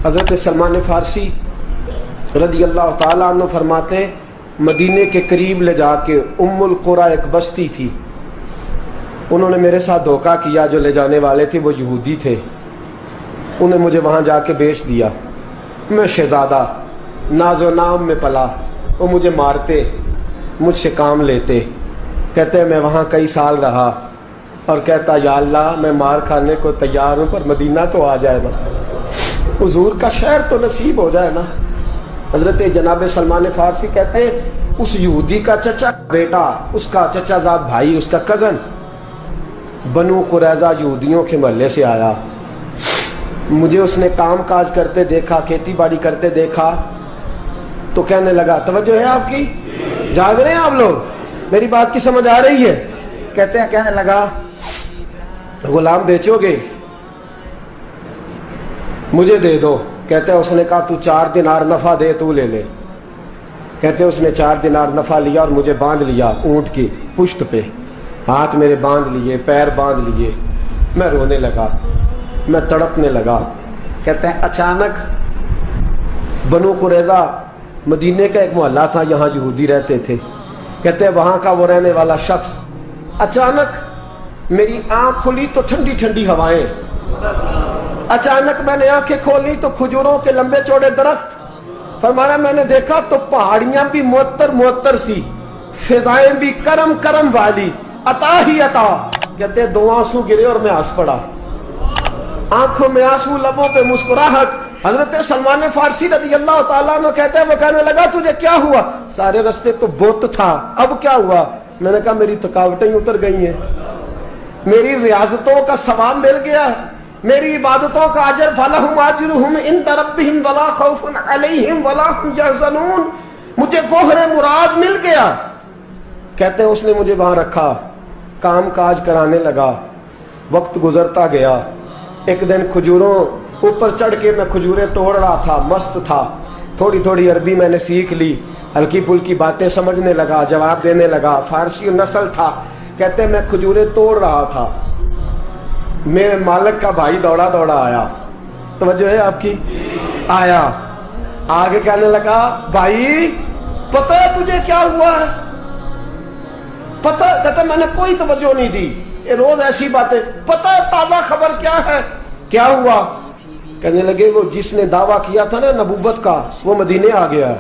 حضرت سلمان فارسی رضی اللہ تعالیٰ عنہ فرماتے ہیں مدینے کے قریب لے جا کے ام القریٰ ایک بستی تھی، انہوں نے میرے ساتھ دھوکہ کیا، جو لے جانے والے تھے وہ یہودی تھے، انہیں مجھے وہاں جا کے بیچ دیا۔ میں شہزادہ ناز و نام میں پلا، وہ مجھے مارتے، مجھ سے کام لیتے، کہتے میں وہاں کئی سال رہا اور کہتا یا اللہ میں مار کھانے کو تیار ہوں پر مدینہ تو آ جائے نا، حضور کا شہر تو نصیب ہو جائے نا۔ حضرت جناب سلمان فارسی کہتے ہیں اس یہودی کا چچا بیٹا، اس کا چچا زاد بھائی، اس کا کزن بنو قریظہ یہودیوں کے محلے سے آیا، مجھے اس نے کام کاج کرتے دیکھا، کھیتی باڑی کرتے دیکھا تو کہنے لگا، توجہ ہے آپ کی، جاگ رہے ہیں آپ لوگ، میری بات کی سمجھ آ رہی ہے؟ کہتے ہیں کہنے لگا غلام بیچو گے؟ مجھے دے دو۔ کہتے ہیں اس نے کہا تو 4 دینار نفع دے تو لے لے۔ کہتے ہیں اس نے 4 دینار نفع لیا اور مجھے باندھ لیا اونٹ کی پشت پہ، ہاتھ میرے باندھ لیے، پیر باندھ لیے، میں رونے لگا، میں تڑپنے لگا۔ کہتے ہیں اچانک بنو قریظہ مدینے کا ایک محلہ تھا، یہاں یہودی رہتے تھے، کہتے ہیں وہاں کا وہ رہنے والا شخص اچانک میری آنکھ کھلی تو ٹھنڈی ٹھنڈی ہوائیں، اچانک میں نے آنکھیں کھولی تو کھجوروں کے لمبے چوڑے درخت، فرمایا میں نے دیکھا تو پہاڑیاں بھی معطر معطر سی، فضائیں بھی کرم کرم والی، عطا ہی عطا۔ کہتے ہیں 2 آنسو گرے اور میں ہنس پڑا، آنکھوں میں آنسو، لبوں پہ مسکراہٹ۔ حضرت سلمان فارسی رضی اللہ تعالیٰ عنہ کہتے ہیں وہ کہنے لگا تجھے کیا ہوا؟ سارے رستے تو بت تھا، اب کیا ہوا؟ میں نے کہا میری تھکاوٹیں اتر گئی ہیں، میری ریاضتوں کا ثواب مل گیا ہے، میری عبادتوں کا اجر فلہم اجرہم عند ربہم ولا خوف علیہم ولا هم یحزنون، مجھے گوہر مراد مل گیا۔ کہتے ہیں اس نے مجھے وہاں رکھا، کام کاج کرانے لگا، وقت گزرتا گیا۔ ایک دن کھجوروں اوپر چڑھ کے میں کھجوریں توڑ رہا تھا، مست تھا، تھوڑی تھوڑی عربی میں نے سیکھ لی، ہلکی پھلکی باتیں سمجھنے لگا، جواب دینے لگا، فارسی نسل تھا۔ کہتے ہیں میں کھجوریں توڑ رہا تھا، میرے مالک کا بھائی دوڑا دوڑا آیا، توجہ ہے آپ کی، آیا آگے کہنے لگا بھائی پتہ ہے تجھے کیا ہوا ہے؟ پتہ؟ کہتا میں نے کوئی توجہ نہیں دی، یہ روز ایسی باتیں، پتہ ہے تازہ خبر کیا ہے؟ کیا ہوا؟ کہنے لگے وہ جس نے دعویٰ کیا تھا نا نبوت کا وہ مدینے آ گیا ہے،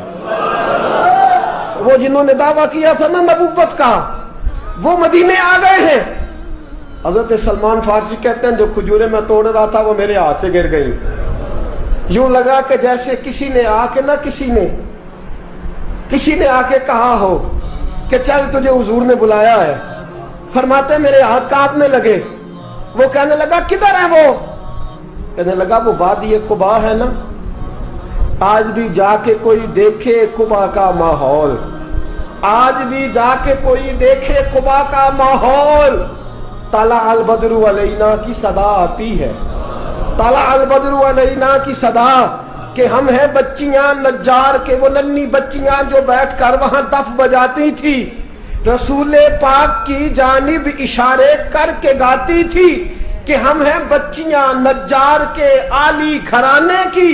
وہ جنہوں نے دعویٰ کیا تھا نا نبوت کا وہ مدینے آ گئے ہیں۔ حضرت سلمان فارسی کہتے ہیں جو کھجوریں میں توڑ رہا تھا وہ میرے ہاتھ سے گر گئی، یوں لگا کہ جیسے کسی نے آ کے نا کسی نے آ کے کہا ہو کہ چل تجھے حضور نے بلایا ہے۔ فرماتے میرے ہاتھ کانپنے لگے۔ وہ کہنے لگا کدھر ہے وہ؟ کہنے لگا وہ وادی قباء ہے نا، آج بھی جا کے کوئی دیکھے قباء کا ماحول، آج بھی جا کے کوئی دیکھے قباء کا ماحول۔ طلع البدر علینا کی صدا آتی ہے، طلع البدر علینا کی صدا، کہ ہم ہیں بچیاں نجار کے، وہ ننھی بچیاں جو بیٹھ کر وہاں دف بجاتی تھی، رسول پاک کی جانب اشارے کر کے گاتی تھی کہ ہم ہیں بچیاں نجار کے عالی گھرانے کی،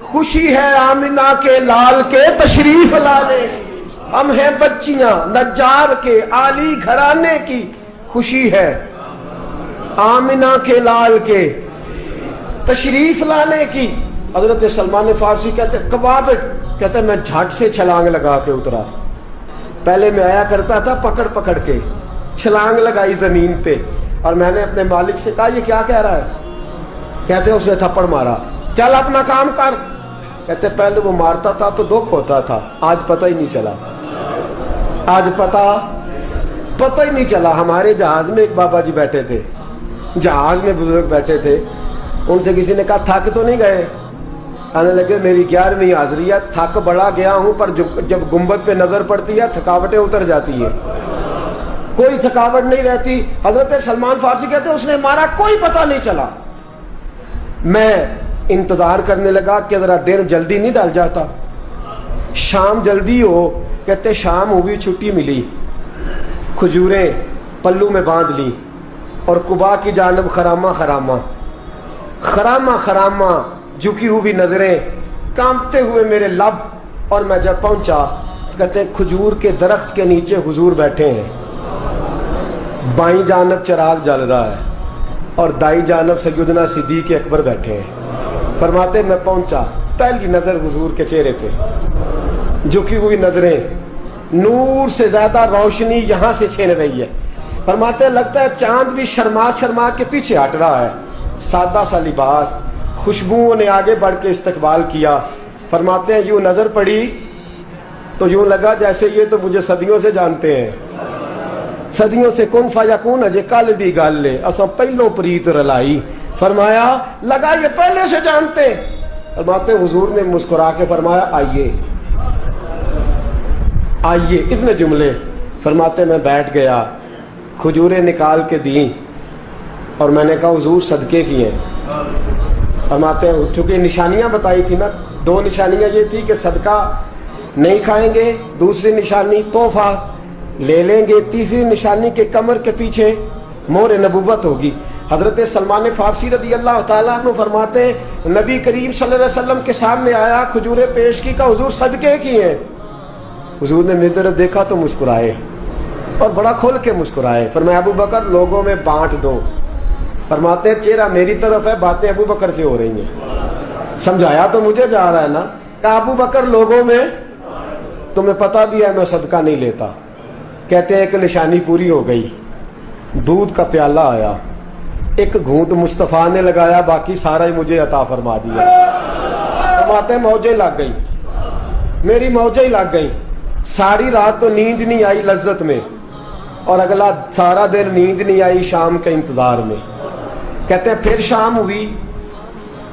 خوشی ہے آمنہ کے لال کے تشریف لانے کی۔ ہم ہیں بچیاں نجار کے عالی گھرانے کی، خوشی ہے آمنہ کے لال کے تشریف لانے کی۔ حضرت سلمان فارسی کہتے کباب، کہتے میں جھٹ سے چھلانگ لگا کے اترا، پہلے میں آیا کرتا تھا پکڑ پکڑ کے، چھلانگ لگائی زمین پہ، اور میں نے اپنے مالک سے کہا یہ کیا کہہ رہا ہے؟ کہتے اس نے تھپڑ مارا، چل اپنا کام کر۔ کہتے پہلے وہ مارتا تھا تو دکھ ہوتا تھا، آج پتہ ہی نہیں چلا، آج پتہ ہی نہیں چلا۔ ہمارے جہاز میں ایک بابا جی بیٹھے تھے، جہاز میں بزرگ بیٹھے تھے، ان سے کسی نے کہا تھک تو نہیں گئے؟ کہنے لگے میری 11ویں حاضری ہے، تھک بڑا گیا ہوں پر جب گنبد پہ نظر پڑتی ہے تھکاوٹیں اتر جاتی ہیں، کوئی تھکاوٹ نہیں رہتی۔ حضرت سلمان فارسی کہتے ہیں اس نے مارا کوئی پتہ نہیں چلا۔ میں انتظار کرنے لگا کہ ذرا دن جلدی نہیں ڈل جاتا، شام جلدی ہو۔ کہتے شام ہوئی، چھٹی ملی، کھجوریں پلو میں باندھ لی اور قباء کی جانب خرامہ झुकी हुई नजरें, कांपते हुए मेरे लब। और मैं जब पहुंचा कहते हैं खजूर के दरख्त के नीचे हुजूर बैठे हैं, बाईं जानब चिराग जल रहा है और दाईं जानब सैयदना सिद्दीक अकबर बैठे हैं। फरमाते मैं पहुंचा, पहली नजर हुजूर के चेहरे पे, झुकी हुई नजरें, नूर से ज्यादा रोशनी यहां से छीन रही है। फरमाते लगता है चांद भी शर्मा शर्मा के पीछे हट रहा है। सादा सा लिबास, खुशबुओं ने आगे बढ़ के इस्तकबाल किया। फरमाते हैं यूं नजर पड़ी तो यूं लगा जैसे ये तो मुझे सदियों से जानते हैं, सदियों से कुन फयकून अजे कल दी गल है, असा पहलों प्रीत रलाई। फरमाया लगा ये पहले से जानते। फरमाते हुजूर ने मुस्कुरा के फरमाया आइए आइए, इतने जुमले। फरमाते मैं बैठ गया, खजूरें निकाल के दी और मैंने कहा हुजूर सदके की हैं। फरमाते हैं चूंकि निशानियां बताई थी ना, दो निशानियां ये थी कि सदका नहीं खाएंगे, दूसरी निशानी तोहफा ले लेंगे, तीसरी निशानी के कमर के पीछे मोहर नबुव्वत होगी। हजरत सलमान फारसी रदी अल्लाह तआला अन्हु फरमाते नबी करीम सल्लल्लाहु अलैहि वसल्लम के सामने आया, खजूरें पेश की, का हुजूर सदके की हैं। हुजूर ने मेरी तरफ देखा तो मुस्कुराए और बड़ा खोल के मुस्कुराए। फरमाया अबू बकर लोगों में बांट दो। फरमाते हैं चेहरा मेरी तरफ है, बातें अबू बकर से हो रही हैं। समझाया तो मुझे जा रहा है ना, कहा अबू बकर लोगों में, तुम्हें पता भी है मैं सदका नहीं लेता। कहते हैं एक निशानी पूरी हो गई, दूध का प्याला आया, एक घूंट मुस्तफा ने लगाया, बाकी सारा ही मुझे अता फरमा दिया। फरमाते मौजें लग गई, मेरी मौजें लग गई। सारी रात तो नींद नहीं आई लज्जत में, और अगला सारा दिन नींद नहीं आई शाम के इंतजार में। कहते हैं फिर शाम हुई,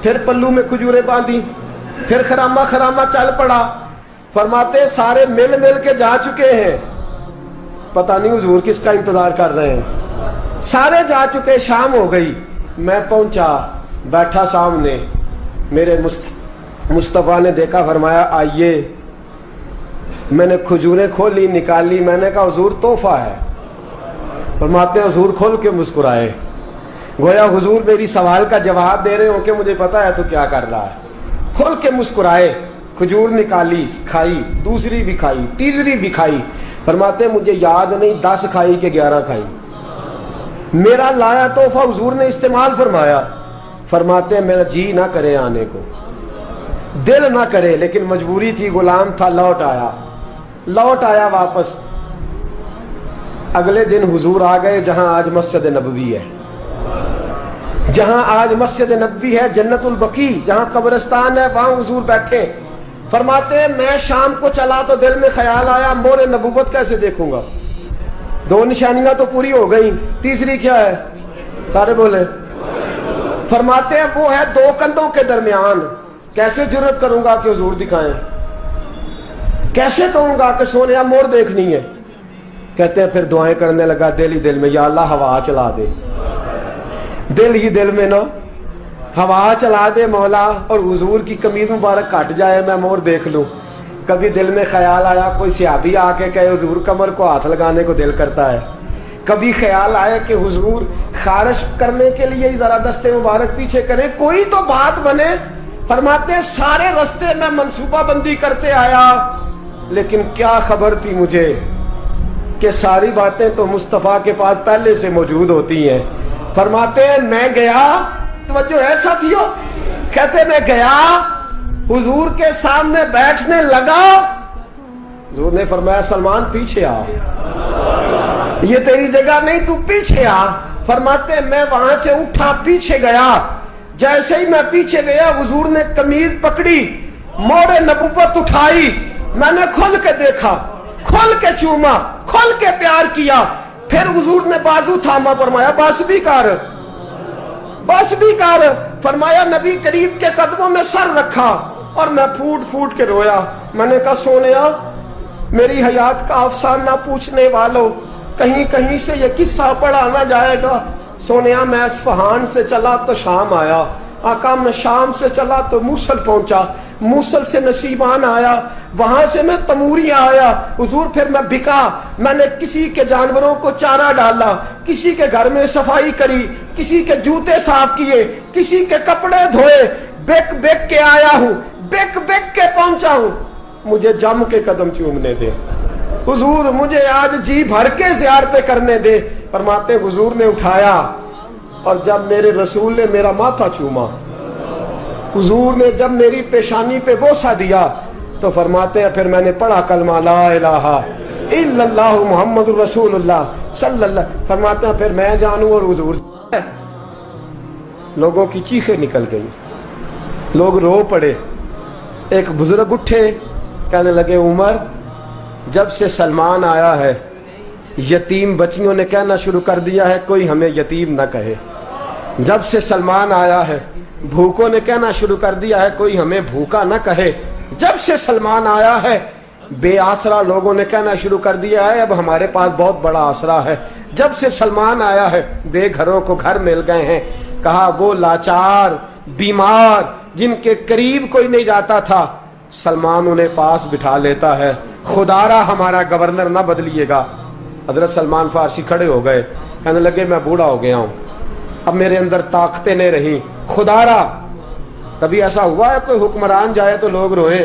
फिर पल्लू में खजूरें बांधी, फिर खरामा खरामा चल पड़ा। फरमाते सारे मिल मिल के जा चुके हैं, पता नहीं हुजूर किसका इंतजार कर रहे हैं। सारे जा चुके, शाम हो गई। मैं पहुंचा, बैठा सामने, मेरे मुस्तफा ने देखा, फरमाया आइए। मैंने खजूरें खोली, निकाली, मैंने कहा हुजूर तोहफा है। फरमाते हुजूर खोल के मुस्कुराए, गोया हुजूर मेरी सवाल का जवाब दे रहे हो कि मुझे पता है तो क्या कर रहा है। खोल के मुस्कुराए, खजूर निकाली, खाई, दूसरी भी खाई, तीसरी भी खाई। फरमाते मुझे याद नहीं 10 खाई कि 11 खाई। मेरा लाया तोहफा हुजूर ने इस्तेमाल फरमाया। फरमाते मेरा जी ना करे आने को, दिल ना करे, लेकिन मजबूरी थी, गुलाम था, लौट आया वापस। अगले दिन हुजूर आ गए जहां आज मस्जिद नबवी है, जहां आज मस्जिद नबवी है, जन्नतुल बकी जहां कब्रिस्तान है, वहां हुजूर बैठे। फरमाते मैं शाम को चला तो दिल में ख्याल आया मोहर नबुव्वत कैसे देखूंगा। 2 निशानियां तो पूरी हो गई, तीसरी क्या है, सारे बोले। फरमाते हैं वो है 2 कंधों के दरमियान, कैसे जुर्रत करूंगा कि हुजूर दिखाएं, कैसे कहूंगा कि सोनिया मोर देखनी है। कहते हैं फिर दुआएं करने लगा दिल ही दिल में, या अल्लाह हवा चला दे, दिल ही दिल में ना हवा चला दे मौला, और हुजूर की कमीज मुबारक कट जाए, मैं मोर देख लूं। कभी दिल में ख्याल आया कोई सियाबी आके कहे हुजूर कमर को हाथ लगाने को दिल करता है। कभी ख्याल आया कि हुजूर खारिश करने के लिए जरा दस्ते मुबारक पीछे करें, कोई तो बात बने। फरमाते सारे रास्ते में मंसूबा बंदी करते आया, लेकिन क्या खबर थी मुझे कि सारी बातें तो मुस्तफा के पास पहले से मौजूद होती हैं। फरमाते हैं मैं गया, तवज्जो है साथियों, कहते मैं गया, हुजूर के सामने बैठने लगा। हुजूर ने फरमाया सलमान पीछे आ, ये तेरी जगह नहीं, तू पीछे आ। फरमाते मैं वहां से उठा, पीछे गया। जैसे ही मैं पीछे गया, हुजूर ने कमीज पकड़ी, मोहर नबुव्वत उठाई, मैंने खोल के देखा, खोल के चूमा, खोल के प्यार किया। फिर हुजूर ने बाजू थामा, फरमाया बस भी कर, बस भी कर। फरमाया नबी करीब के कदमों में सर रखा और मैं फूट फूट के रोया। मैंने कहा सोनिया मेरी हयात का अफसाना पूछने वालों, कहीं कहीं से ये किस्सा पढ़ा ना जाएगा। सोनिया मैं इस्फहान से चला तो शाम आया, आका मैं शाम से चला तो मूसल पहुंचा, मूसल से नसीबान आया, वहां से मैं तमूरिया आया। हुजूर फिर मैं बिका, मैंने किसी के जानवरों को चारा डाला, किसी के घर में सफाई करी, किसी के जूते साफ किए, किसी के कपड़े धोए, बेक बेक के आया हूं, बेक बेक के पहुंचा हूं, मुझे जम के कदम चूमने दे। हुजूर मुझे आज जी भर के ज़ियारतें करने दे। फरमाते हुजूर ने उठाया और जब मेरे रसूल ने मेरा माथा चूमा, हुजूर ने जब मेरी पेशानी पे बोसा दिया, तो फरमाते हैं फिर मैंने पढ़ा कलमा ला इलाहा इल्लल्लाहु मुहम्मदुर रसूलुल्लाह सल्लल्लाहु। फरमाते हैं फिर मैं जानूं और हुजूर। लोगों की चीखें निकल गई, लोग रो पड़े। एक बुजुर्ग उठे, कहने लगे उमर, जब से सलमान आया है यतीम बच्चियों ने कहना शुरू कर दिया है कोई हमें यतीम न कहे। जब से सलमान आया है भूखों ने कहना शुरू कर दिया है कोई हमें भूखा न कहे। जब से सलमान आया है बेआसरा लोगों ने कहना शुरू कर दिया है अब हमारे पास बहुत बड़ा आसरा है। जब से सलमान आया है बेघरों को घर मिल गए हैं। कहा वो लाचार बीमार जिनके करीब कोई नहीं जाता था, सलमान उन्हें पास बिठा लेता है। खुदारा हमारा गवर्नर ना बदलिएगा। हजरत सलमान फारसी खड़े हो गए, कहने लगे मैं बूढ़ा हो गया हूं, अब मेरे अंदर ताकतें नहीं रही। खुदारा, कभी ऐसा हुआ है कोई हुक्मरान जाए तो लोग रोए?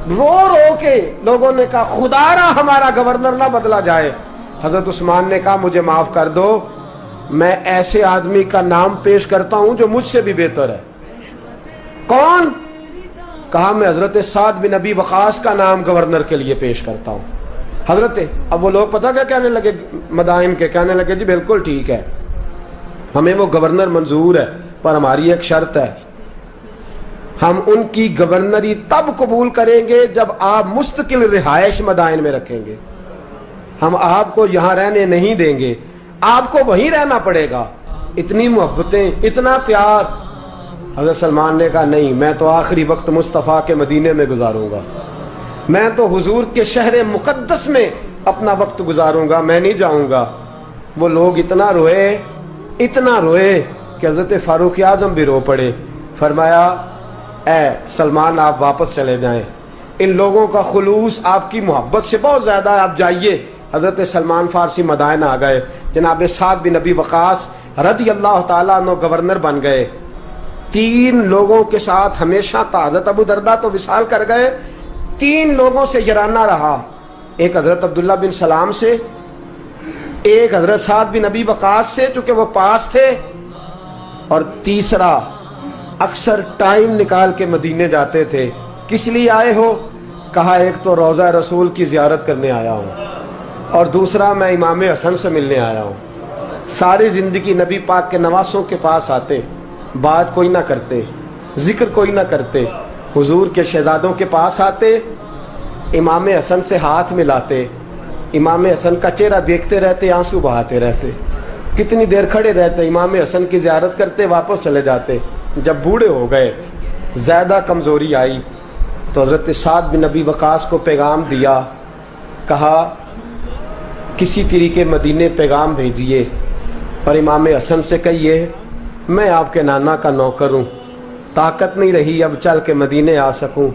रो रो के लोगों ने कहा खुदारा हमारा गवर्नर ना बदला जाए। हजरत उस्मान ने कहा मुझे माफ कर दो, मैं ऐसे आदमी का नाम पेश करता हूं जो मुझसे भी बेहतर है। कौन? कहा मैं हजरत साद बिन नबी वकास का नाम गवर्नर के लिए पेश करता हूं। हजरत, अब वो लोग पता क्या कहने लगे मदाइन के, कहने लगे जी बिल्कुल ठीक है, हमें वो गवर्नर मंजूर है, पर हमारी एक शर्त है, हम उनकी गवर्नरी तब कबूल करेंगे जब आप मुस्तकिल रिहायश मदाइन में रखेंगे। हम आपको यहां रहने नहीं देंगे, आपको वहीं रहना पड़ेगा। इतनी मोहब्बतें, इतना प्यार। हज़रत सलमान ने कहा नहीं, मैं तो आखिरी वक्त मुस्तफ़ा के मदीने में गुजारूंगा, मैं तो हुजूर के शहर मुकद्दस में अपना वक्त गुजारूंगा, मैं नहीं जाऊंगा। वो लोग इतना रोए कि हज़रत फारूक आज़म भी रो पड़े। फरमाया ए सलमान आप वापस चले जाएं, इन लोगों का खुलूस आपकी मोहब्बत से बहुत ज्यादा है, आप जाइए। हजरत सलमान फारसी मदाइन आ गए। जनाब साद बिन नबी वकास रदी अल्लाह ताला अन्हु गवर्नर बन गए। 3 लोगों के साथ हमेशा था। हजरत अबू दरदा तो विसाल कर गए, 3 लोगों से यराना रहा। एक हजरत अब्दुल्ला बिन सलाम से, एक हजरत साद बिन नबी वकास से चूंकि वो पास थे, और तीसरा अक्सर टाइम निकाल के मदीने जाते थे। किस लिए आए हो? कहा एक तो रोज़ा रसूल की जियारत करने आया हूँ, और दूसरा मैं इमाम हसन से मिलने आया हूँ। सारी जिंदगी नबी पाक के नवासों के पास आते, बात कोई ना करते, जिक्र कोई ना करते। हुजूर के शहजादों के पास आते, इमाम हसन से हाथ मिलाते, इमाम हसन का चेहरा देखते रहते, आंसू बहाते रहते। कितनी देर खड़े रहते, इमाम हसन की जियारत करते, वापस चले जाते। जब बूढ़े हो गए, ज्यादा कमजोरी आई, तो हजरत साद बिन नबी वकास को पैगाम दिया। कहा किसी तरीके मदीने पैगाम भेजिए और इमाम हसन से कहिए मैं आपके नाना का नौकर हूँ, ताकत नहीं रही अब चल के मदीने आ सकूँ।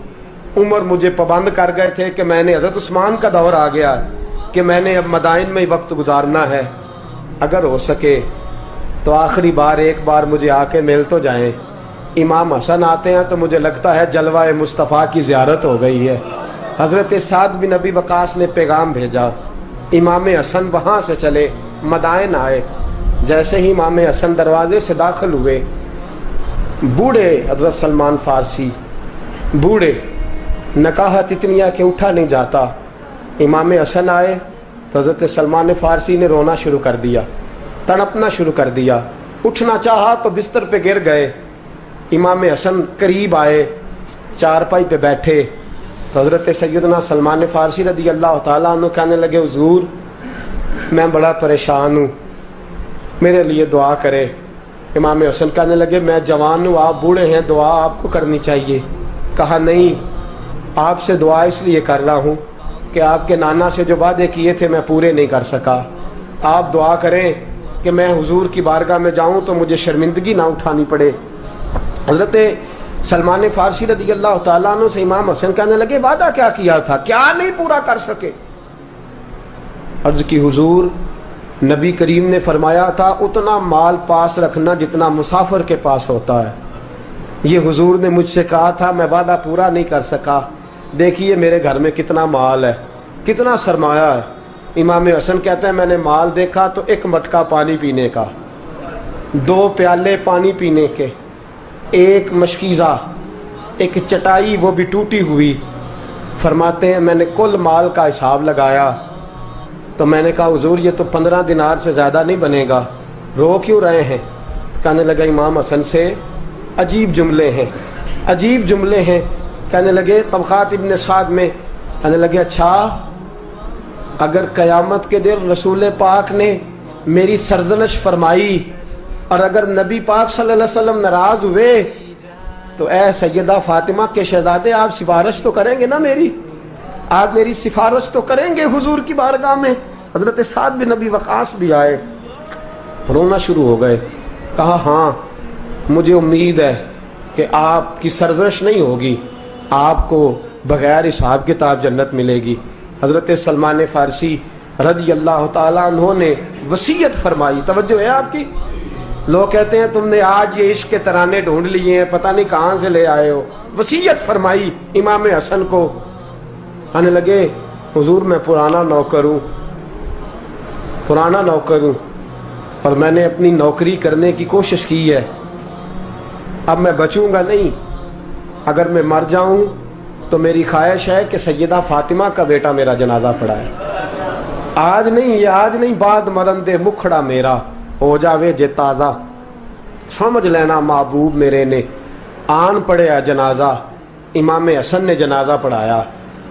उमर मुझे पाबंद कर गए थे कि मैंने, हजरत उस्मान का दौर आ गया कि मैंने अब मदाइन में ही वक्त गुजारना है। अगर हो सके तो आखिरी बार एक बार मुझे आके मिल तो जाएं। इमाम हसन आते हैं तो मुझे लगता है जलवा मुस्तफ़ा की ज़ियारत हो गई है। हज़रत साद बिन नबी वकास ने पैगाम भेजा। इमाम हसन वहाँ से चले, मदाइन आए। जैसे ही इमाम हसन दरवाजे से दाखिल हुए, बूढ़े हज़रत सलमान फारसी, बूढ़े नकाहत इतनी कि उठा नहीं जाता। इमाम हसन आए तो हज़रत सलमान फारसी ने रोना शुरू कर दिया, तड़पना शुरू कर दिया। उठना चाहा तो बिस्तर पे गिर गए। इमाम हसन करीब आए, चारपाई पे बैठे तो हज़रत सैयदना सलमान फारसी रदी अल्लाह ताला अन्हु कहने लगे हुजूर मैं बड़ा परेशान हूँ, मेरे लिए दुआ करे। इमाम हसन कहने लगे मैं जवान हूँ, आप बूढ़े हैं, दुआ आपको करनी चाहिए। कहा नहीं, आपसे दुआ इसलिए कर रहा हूँ कि आपके नाना से जो वादे किए थे मैं पूरे नहीं कर सका। आप दुआ करें कि मैं हुजूर की बारगाह में जाऊं तो मुझे शर्मिंदगी ना उठानी पड़े। हजरत सलमान फारसी रज़ी अल्लाह ताला अन्हु से इमाम हसन कहने लगे वादा क्या किया था, क्या नहीं पूरा कर सके? अर्ज की हुजूर नबी करीम ने फरमाया था उतना माल पास रखना जितना मुसाफिर के पास होता है। یہ حضور نے مجھ سے کہا تھا، میں وعدہ پورا نہیں کر سکا، دیکھیے میرے گھر میں کتنا مال ہے، کتنا سرمایہ ہے۔ امام حسن کہتے ہیں میں نے مال دیکھا تو ایک مٹکا پانی پینے کا، 2 پیالے پانی پینے کے، ایک مشکیزہ، ایک چٹائی وہ بھی ٹوٹی ہوئی۔ فرماتے ہیں میں نے کل مال کا حساب لگایا تو میں نے کہا حضور یہ تو 15 دینار سے زیادہ نہیں بنے گا، رو کیوں رہے ہیں؟ کہنے لگا امام حسن سے عجیب جملے ہیں، عجیب جملے ہیں۔ کہنے لگے طبقات ابن سعد میں، کہنے لگے اچھا اگر قیامت کے دن رسول پاک نے میری سرزنش فرمائی اور اگر نبی پاک صلی اللہ علیہ وسلم ناراض ہوئے تو اے سیدہ فاطمہ کے شہزادے آپ سفارش تو کریں گے نا میری، آپ میری سفارش تو کریں گے حضور کی بارگاہ میں؟ حضرت سعد بن نبی وقاص بھی آئے، رونا شروع ہو گئے، کہا ہاں مجھے امید ہے کہ آپ کی سرزنش نہیں ہوگی، آپ کو بغیر حساب کتاب جنت ملے گی۔ حضرت سلمان فارسی رضی اللہ تعالیٰ عنہ نے وصیت فرمائی، توجہ ہے آپ کی؟ لوگ کہتے ہیں تم نے آج یہ عشق کے ترانے ڈھونڈ لیے ہیں، پتہ نہیں کہاں سے لے آئے ہو۔ وصیت فرمائی امام حسن کو، آنے لگے حضور میں پرانا نوکر ہوں، پرانا نوکر ہوں اور میں نے اپنی نوکری کرنے کی کوشش کی ہے، اب میں بچوں گا نہیں، اگر میں مر جاؤں تو میری خواہش ہے کہ سیدہ فاطمہ کا بیٹا میرا جنازہ پڑھائے، آج نہیں، یہ آج نہیں، بعد مرن دے مکھڑا میرا ہو جاوے جے تازہ، سمجھ لینا محبوب میرے نے آن پڑھیا جنازہ۔ امام حسن نے جنازہ پڑھایا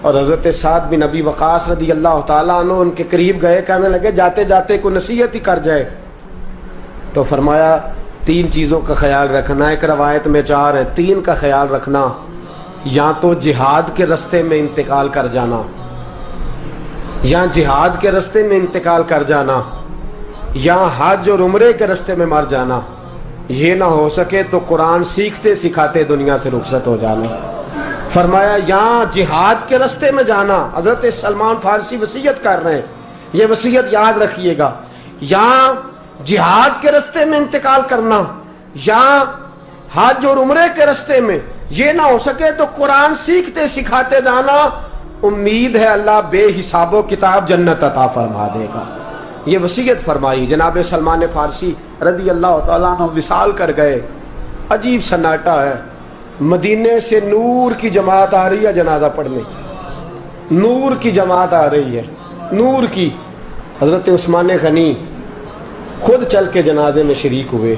اور حضرت سعد بن نبی وقاص رضی اللہ تعالیٰ عنہ ان کے قریب گئے، کہنے لگے جاتے جاتے کوئی نصیحت ہی کر جائے، تو فرمایا 3 چیزوں کا خیال رکھنا، ایک روایت میں 4 ہیں، 3 کا خیال رکھنا، یا تو جہاد کے رستے میں انتقال کر جانا، یا جہاد کے رستے میں انتقال کر جانا، یا حج اور عمرے کے رستے میں مر جانا، یہ نہ ہو سکے تو قرآن سیکھتے سکھاتے دنیا سے رخصت ہو جانا۔ فرمایا یا جہاد کے رستے میں جانا، حضرت سلمان فارسی وصیت کر رہے ہیں، یہ وصیت یاد رکھیے گا، یا جہاد کے رستے میں انتقال کرنا، یا حج اور عمرے کے رستے میں، یہ نہ ہو سکے تو قرآن سیکھتے سکھاتے جانا، امید ہے اللہ بے حساب و کتاب جنت عطا فرما دے گا۔ یہ وصیت فرمائی۔ جناب سلمان فارسی رضی اللہ تعالیٰ عنہ وصال کر گئے، عجیب سناٹا ہے، مدینے سے نور کی جماعت آ رہی ہے جنازہ پڑھنے، نور کی جماعت آ رہی ہے، نور کی۔ حضرت عثمان غنی خود چل کے جنازے میں شریک ہوئے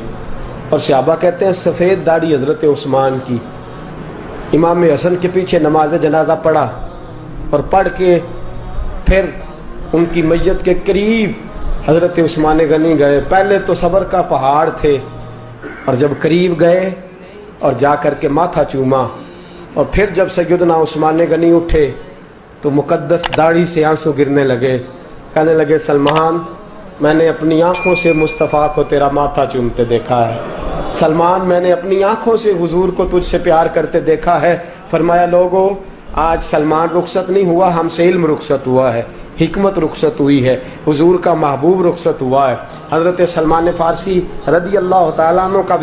اور صحابہ کہتے ہیں سفید داڑھی حضرت عثمان کی۔ امام حسن کے پیچھے نماز جنازہ پڑھا اور پڑھ کے پھر ان کی میت کے قریب حضرت عثمان غنی گئے۔ پہلے تو صبر کا پہاڑ تھے اور جب قریب گئے اور جا کر کے ماتھا چوما، اور پھر جب سیدنا عثمان غنی اٹھے تو مقدس داڑھی سے آنسو گرنے لگے، کہنے لگے سلمان میں نے اپنی آنکھوں سے مصطفیٰ کو تیرا ماتھا چومتے دیکھا ہے، سلمان میں نے اپنی آنکھوں سے حضور کو تجھ سے پیار کرتے دیکھا ہے۔ فرمایا لوگو آج سلمان رخصت نہیں ہوا، ہم سے علم رخصت ہوا ہے، حکمت رخصت ہوئی ہے، حضور کا محبوب رخصت ہوا ہے۔ حضرت سلمان فارسی رضی اللہ تعالیٰ عنہ کا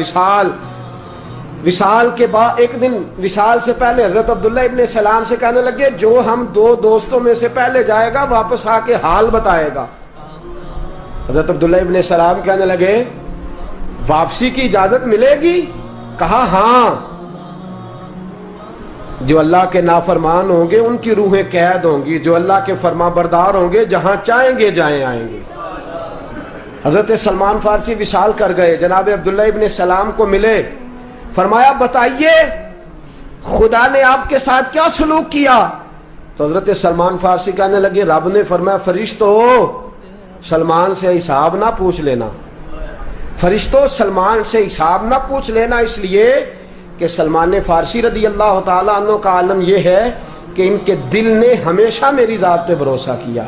وصال کے بعد ایک دن وصال سے پہلے حضرت عبداللہ ابن سلام سے کہنے لگے جو ہم 2 دوستوں میں سے پہلے جائے گا واپس آ کے حال بتائے گا۔ حضرت عبداللہ ابن سلام کہنے لگے واپسی کی اجازت ملے گی؟ کہا ہاں، جو اللہ کے نافرمان ہوں گے ان کی روحیں قید ہوں گی، جو اللہ کے فرما بردار ہوں گے جہاں چاہیں گے جائیں آئیں گے۔ حضرت سلمان فارسی وصال کر گئے، جناب عبداللہ ابن سلام کو ملے، فرمایا بتائیے خدا نے آپ کے ساتھ کیا سلوک کیا؟ تو حضرت سلمان فارسی کہنے لگے رب نے فرمایا فرشتو سلمان سے حساب نہ پوچھ لینا، فرشتوں سلمان سے حساب نہ پوچھ لینا، اس لیے کہ سلمان فارسی رضی اللہ تعالیٰ عنہ کا عالم یہ ہے کہ ان کے دل نے ہمیشہ میری ذات پہ بھروسہ کیا۔